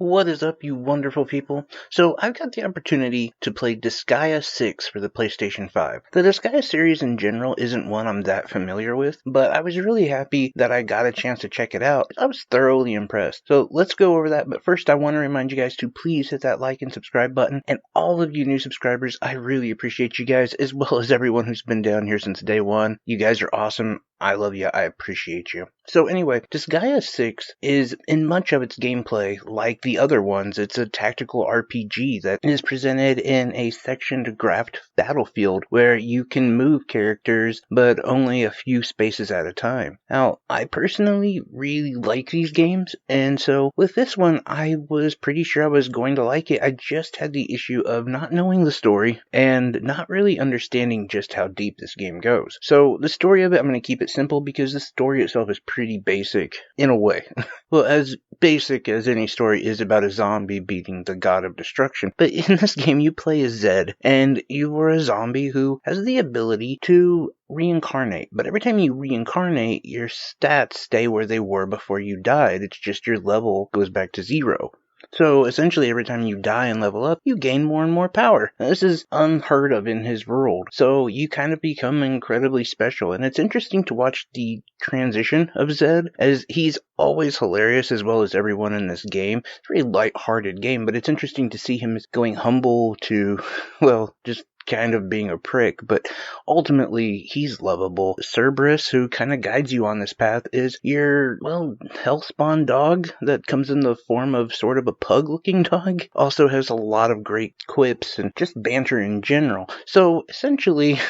What is up, you wonderful people? So, I've got the opportunity to play Disgaea 6 for the PlayStation 5. The Disgaea series in general isn't one I'm that familiar with, but I was really happy that I got a chance to check it out. I was thoroughly impressed. So, let's go over that, but first I want to remind you guys to please hit that like and subscribe button, and all of you new subscribers, I really appreciate you guys, as well as everyone who's been down here since day one. You guys are awesome. I love you. I appreciate you. So anyway, Disgaea 6 is, in much of its gameplay, like the other ones. It's a tactical RPG that is presented in a sectioned graphed battlefield where you can move characters, but only a few spaces at a time. Now, I personally really like these games, and so with this one, I was pretty sure I was going to like it. I just had the issue of not knowing the story and not really understanding just how deep this game goes. So the story of it, I'm going to keep it simple because the story itself is pretty basic in a way. Well, as basic as any story is about a zombie beating the god of destruction. But in this game, you play as Zed, and you are a zombie who has the ability to reincarnate. But every time you reincarnate, your stats stay where they were before you died. It's just your level goes back to 0. So essentially every time you die and level up, you gain more and more power. Now, this is unheard of in his world. So you kind of become incredibly special. And it's interesting to watch the transition of Zed, as he's always hilarious as well as everyone in this game. It's a very light-hearted game, but it's interesting to see him going humble to, well, just kind of being a prick, but ultimately he's lovable. Cerberus, who kind of guides you on this path, is your, well, hellspawn dog that comes in the form of sort of a pug-looking dog. Also has a lot of great quips and just banter in general. So essentially,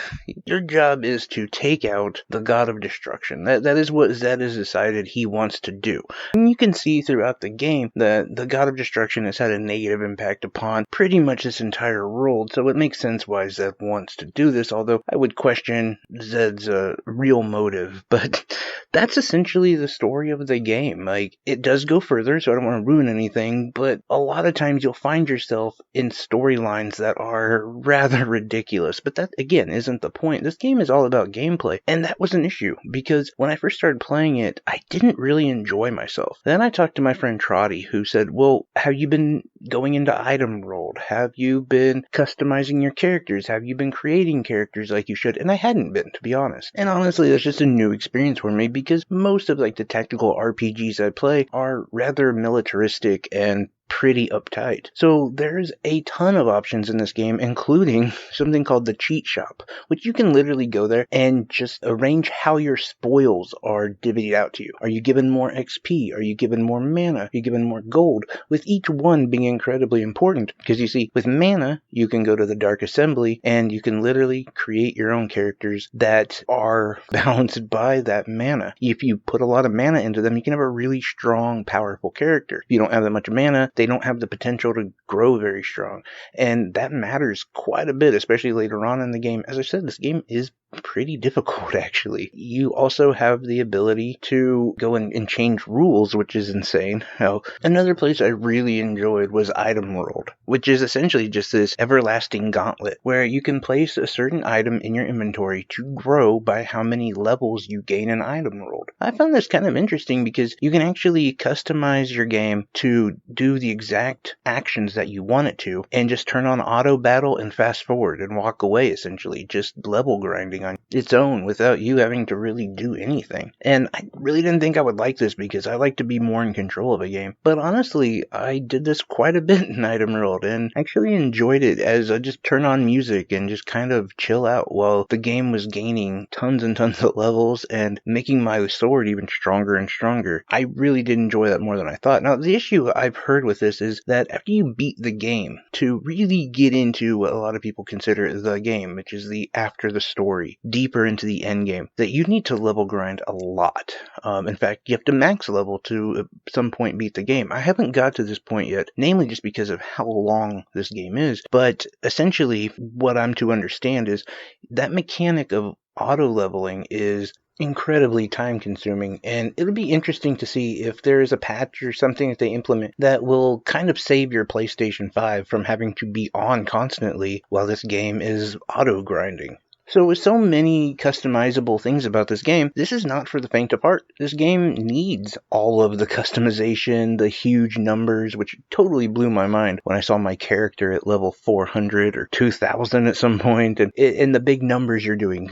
your job is to take out the god of destruction. That is what Zed has decided he wants to do. And you can see throughout the game that the god of destruction has had a negative impact upon pretty much this entire world, so it makes sense why Zed wants to do this, although I would question Zed's real motive. But that's essentially the story of the game. Like, it does go further, so I don't want to ruin anything, but a lot of times you'll find yourself in storylines that are rather ridiculous. But that, again, isn't the point. This game is all about gameplay, and that was an issue, because when I first started playing it, I didn't really enjoy myself. Then I talked to my friend Trotty, who said, well, have you been going into item world? Have you been customizing your characters? Have you been creating characters like you should? And I hadn't been, to be honest. And honestly, that's just a new experience for me, because most of the tactical RPGs I play are rather militaristic and pretty uptight. So there's a ton of options in this game, including something called the cheat shop, which you can literally go there and just arrange how your spoils are divvied out to you. Are you given more XP? Are you given more mana? Are you given more gold? With each one being incredibly important, because you see, with mana, you can go to the Dark Assembly and you can literally create your own characters that are balanced by that mana. If you put a lot of mana into them, you can have a really strong, powerful character. If you don't have that much mana, they don't have the potential to grow very strong. And that matters quite a bit, especially later on in the game. As I said, this game is pretty difficult, actually. You also have the ability to go and change rules, which is insane. Now, another place I really enjoyed was Item World, which is essentially just this everlasting gauntlet where you can place a certain item in your inventory to grow by how many levels you gain in Item World. I found this kind of interesting because you can actually customize your game to do the exact actions that you want it to and just turn on auto battle and fast forward and walk away, essentially, just level grinding on its own without you having to really do anything. And I really didn't think I would like this because I like to be more in control of a game. But honestly, I did this quite a bit in Item World and actually enjoyed it as I just turn on music and just kind of chill out while the game was gaining tons and tons of levels and making my sword even stronger and stronger. I really did enjoy that more than I thought. Now, the issue I've heard with this is that after you beat the game, to really get into what a lot of people consider the game, which is the after the story, deeper into the end game, that you need to level grind a lot. In fact, you have to max level to at some point beat the game. I haven't got to this point yet, namely just because of how long this game is, but essentially what I'm to understand is that mechanic of auto leveling is incredibly time consuming, and it'll be interesting to see if there is a patch or something that they implement that will kind of save your PlayStation 5 from having to be on constantly while this game is auto grinding. So with so many customizable things about this game, this is not for the faint of heart. This game needs all of the customization, the huge numbers, which totally blew my mind when I saw my character at level 400 or 2000 at some point, and the big numbers you're doing,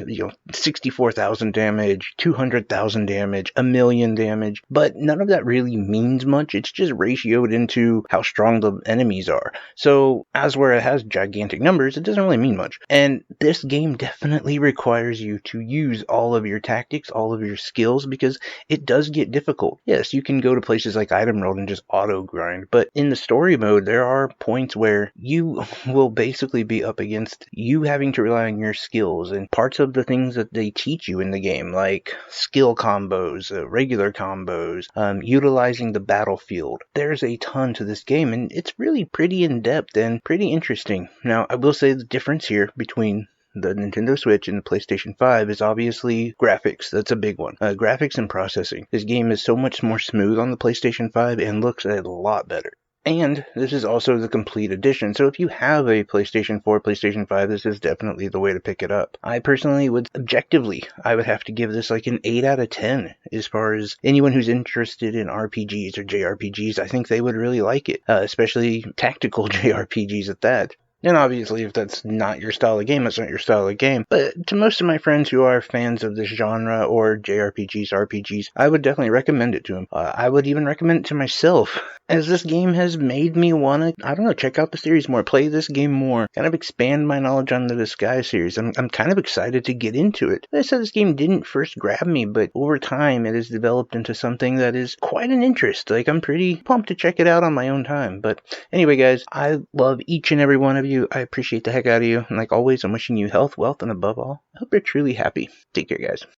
64,000 damage, 200,000 damage, a million damage, but none of that really means much. It's just ratioed into how strong the enemies are. So as where it has gigantic numbers, it doesn't really mean much. And this game definitely requires you to use all of your tactics, all of your skills, because it does get difficult. Yes, you can go to places like Item World and just auto grind, but in the story mode, there are points where you will basically be up against you having to rely on your skills and parts of the things that they teach you in the game, like skill combos, regular combos, utilizing the battlefield. There's a ton to this game, and it's really pretty in-depth and pretty interesting. Now, I will say the difference here between the Nintendo Switch and the PlayStation 5 is obviously graphics. That's a big one. Graphics and processing. This game is so much more smooth on the PlayStation 5 and looks a lot better. And this is also the complete edition, so if you have a PlayStation 4, PlayStation 5, this is definitely the way to pick it up. I personally would, objectively, I would have to give this like an 8 out of 10. As far as anyone who's interested in RPGs or JRPGs, I think they would really like it, especially tactical JRPGs at that. And obviously, if that's not your style of game, that's not your style of game. But to most of my friends who are fans of this genre or JRPGs, RPGs, I would definitely recommend it to them. I would even recommend it to myself, as this game has made me want to, check out the series more, play this game more, kind of expand my knowledge on the Disgaea series. I'm kind of excited to get into it. Like I said, this game didn't first grab me, but over time it has developed into something that is quite an interest. Like, I'm pretty pumped to check it out on my own time. But anyway, guys, I love each and every one of you. I appreciate the heck out of you. And like always, I'm wishing you health, wealth, and above all, I hope you're truly happy. Take care, guys.